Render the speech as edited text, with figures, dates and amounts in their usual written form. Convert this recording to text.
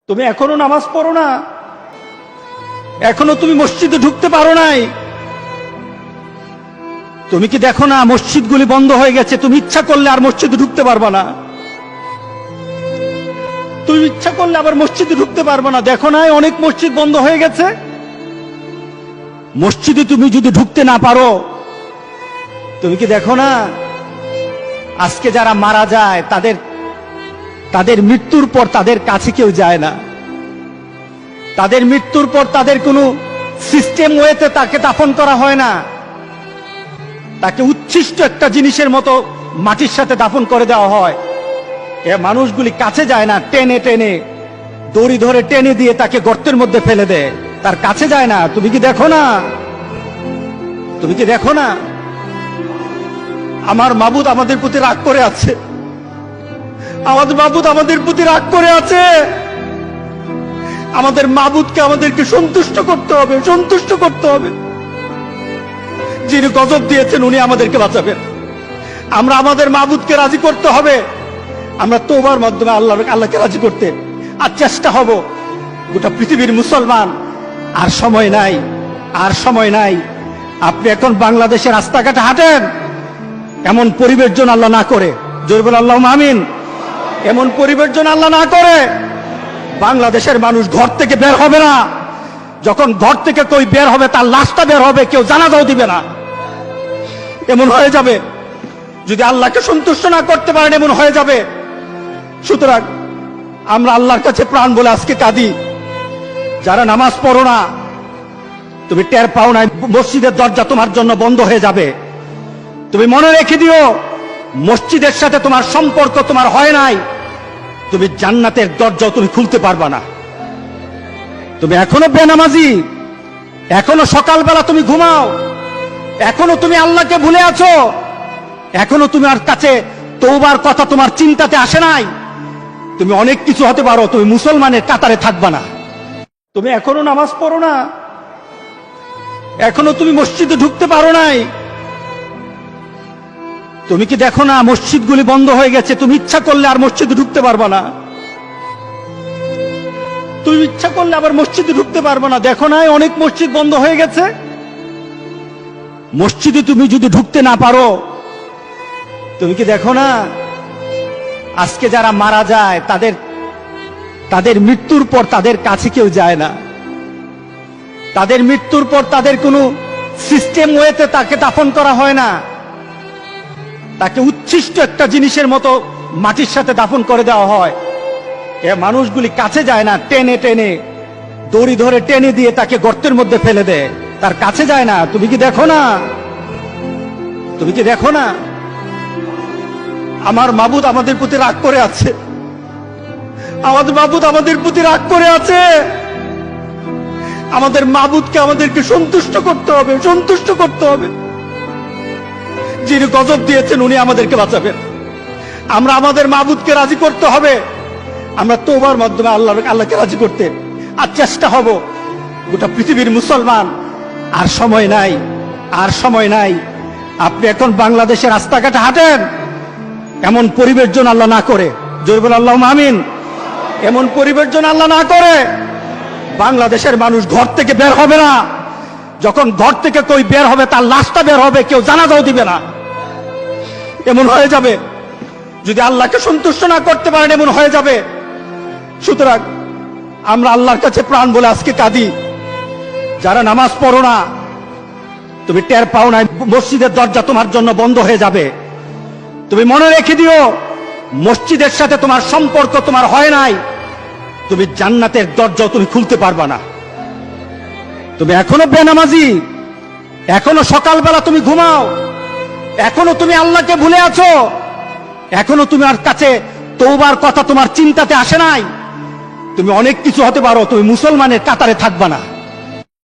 তুমি এখনো নামাজ পড়ো না, এখনো তুমি মসজিদে ঢুকতে পারো নাই। তুমি কি দেখো না মসজিদগুলি বন্ধ হয়ে গেছে? তুমি ইচ্ছা করলে আর মসজিদে ঢুকতে পারবা না। তুমি ইচ্ছা করলে আবার মসজিদে ঢুকতে পারবা না। দেখো না অনেক মসজিদ বন্ধ হয়ে গেছে। মসজিদে তুমি যদি ঢুকতে না পারো, তুমি কি দেখো না আজকে যারা মারা যায় তাদের মৃত্যুর পর তাদের কাছে কেউ যায় না। তাদের মৃত্যুর পর তাদের কোনো সিস্টেম ওয়েতে তাকে দাফন করা হয় না। তাকে উচ্ছিষ্ট একটা জিনিসের মতো মাটির সাথে দাফন করে দেওয়া হয়। এ মানুষগুলি কাছে যায় না, টেনে টেনে দড়ি ধরে টেনে দিয়ে তাকে গর্তের মধ্যে ফেলে দেয়, তার কাছে যায় না। তুমি কি দেখো না? তুমি কি দেখো না আমার মাবুদ আমাদের প্রতি রাগ করে আছে? আমাদের মাবুদ আমাদের প্রতি রাগ করে আছে। আমাদের মাবুদকে আমাদেরকে সন্তুষ্ট করতে হবে, সন্তুষ্ট করতে হবে। যিনি গজব দিয়েছেন উনি আমাদেরকে বাঁচাবেন। আমরা আমাদের মাবুদকে রাজি করতে হবে। আমরা তওবার মাধ্যমে আল্লাহকে রাজি করতে আর চেষ্টা হব। গোটা পৃথিবীর মুসলমান, আর সময় নাই, আর সময় নাই। আপনি এখন বাংলাদেশের রাস্তাঘাটে হাঁটেন, এমন পরিবেশ যেন আল্লাহ না করে, জোরে বলে আল্লাহুম্মা আমিন। এমন পরিবেশ যেন আল্লাহ না করে বাংলাদেশের মানুষ ঘর থেকে বের হবে না। যখন ঘর থেকে কই বের হবে তার লাশটা বের হবে, কেউ জানাজাও দিবে না। এমন হয়ে যাবে যদি আল্লাহকে সন্তুষ্ট না করতে পারেন, এমন হয়ে যাবে। সুতরাং আমরা আল্লাহর কাছে প্রাণ বলে আজকে কাঁদি। যারা নামাজ পড়ো না, তুমি টের পাও না মসজিদের দরজা তোমার জন্য বন্ধ হয়ে যাবে। তুমি মনে রেখে দিও, মসজিদের সাথে তোমার সম্পর্ক তোমার হয় নাই, তুমি জান্নাতের দরজাও তুমি খুলতে পারবা না। তুমি এখনো বেনামাজি, এখনো সকালবেলা তুমি ঘুমাও, এখনো তুমি আল্লাহকে ভুলে আছো, এখনো তোমার কাছে তওবার কথা তোমার চিন্তাতে আসে নাই। তুমি অনেক কিছু হতে পারো, তুমি মুসলমানের কাতারে থাকবা না। তুমি এখনো নামাজ পড়ো না, এখনো তুমি মসজিদে ঢুকতে পারো নাই। তুমি কি দেখো না মসজিদগুলি বন্ধ হয়ে গেছে? তুমি ইচ্ছা করলে আর মসজিদে ঢুকতে পারবা না। তুমি ইচ্ছা করলে আবার মসজিদে ঢুকতে পারবা না। দেখো না অনেক মসজিদ বন্ধ হয়ে গেছে। মসজিদে তুমি যদি ঢুকতে না পারো, তুমি কি দেখো না আজকে যারা মারা যায় তাদের মৃত্যুর পর তাদের কাছে কেউ যায় না। তাদের মৃত্যুর পর তাদের কোনো সিস্টেম ওয়েতে তাকে দাফন করা হয় না। তাকে উচ্ছিষ্ট একটা জিনিসের মতো মাটির সাথে দাফন করে দেওয়া হয়। এ মানুষগুলি কাছে যায় না, টেনে টেনে দড়ি ধরে টেনে দিয়ে তাকে গর্তের মধ্যে ফেলে দেয়, তার কাছে যায় না। তুমি কি দেখো না? তুমি কি দেখো না আমার মাবুদ আমাদের প্রতি রাগ করে আছে? আমাদের মাবুদ আমাদের প্রতি রাগ করে আছে। আমাদের মাবুদকে আমাদেরকে সন্তুষ্ট করতে হবে, সন্তুষ্ট করতে হবে। যিনি গজব দিয়েছেন উনি আমাদেরকে বাঁচাবেন। আমরা আমাদের মাবুদকে রাজি করতে হবে। আমরা তওবার মাধ্যমে আল্লাহকে রাজি করতে আর চেষ্টা হব। গোটা পৃথিবীর মুসলমান, আর সময় নাই, আর সময় নাই। আপনি এখন বাংলাদেশের রাস্তাঘাটে হাঁটেন, এমন পরিবেশ যেন আল্লাহ না করে, জোরে বলে আল্লাহুম্মা আমিন। এমন পরিবেশ যেন আল্লাহ না করে বাংলাদেশের মানুষ ঘর থেকে বের হবে না। যখন ঘর থেকে কই বের হবে তার লাশটা বের হবে, কেউ জানাজাও দিবে না। এমন হয়ে যাবে যদি আল্লাহকে সন্তুষ্ট না করতে পারেন, এমন হয়ে যাবে। সুতরাং আমরা আল্লাহর কাছে প্রাণ বলে আজকে কাঁদি। যারা নামাজ পড়ো না, তুমি টের পাও না মসজিদের দরজা তোমার জন্য বন্ধ হয়ে যাবে। তুমি মনে রেখে দিও, মসজিদের সাথে তোমার সম্পর্ক তোমার হয় নাই, তুমি জান্নাতের দরজাও তুমি খুলতে পারবা না। তুমি এখনো বেনামাজি, এখনো সকালবেলা তুমি ঘুমাও, এখনো তুমি আল্লাহকে ভুলে আছো, এখনো তোমার কাছে তওবার কথা তোমার চিন্তাতে আসে নাই। তুমি অনেক কিছু হতে পারো, তুমি মুসলমানের কাতারে থাকবা না।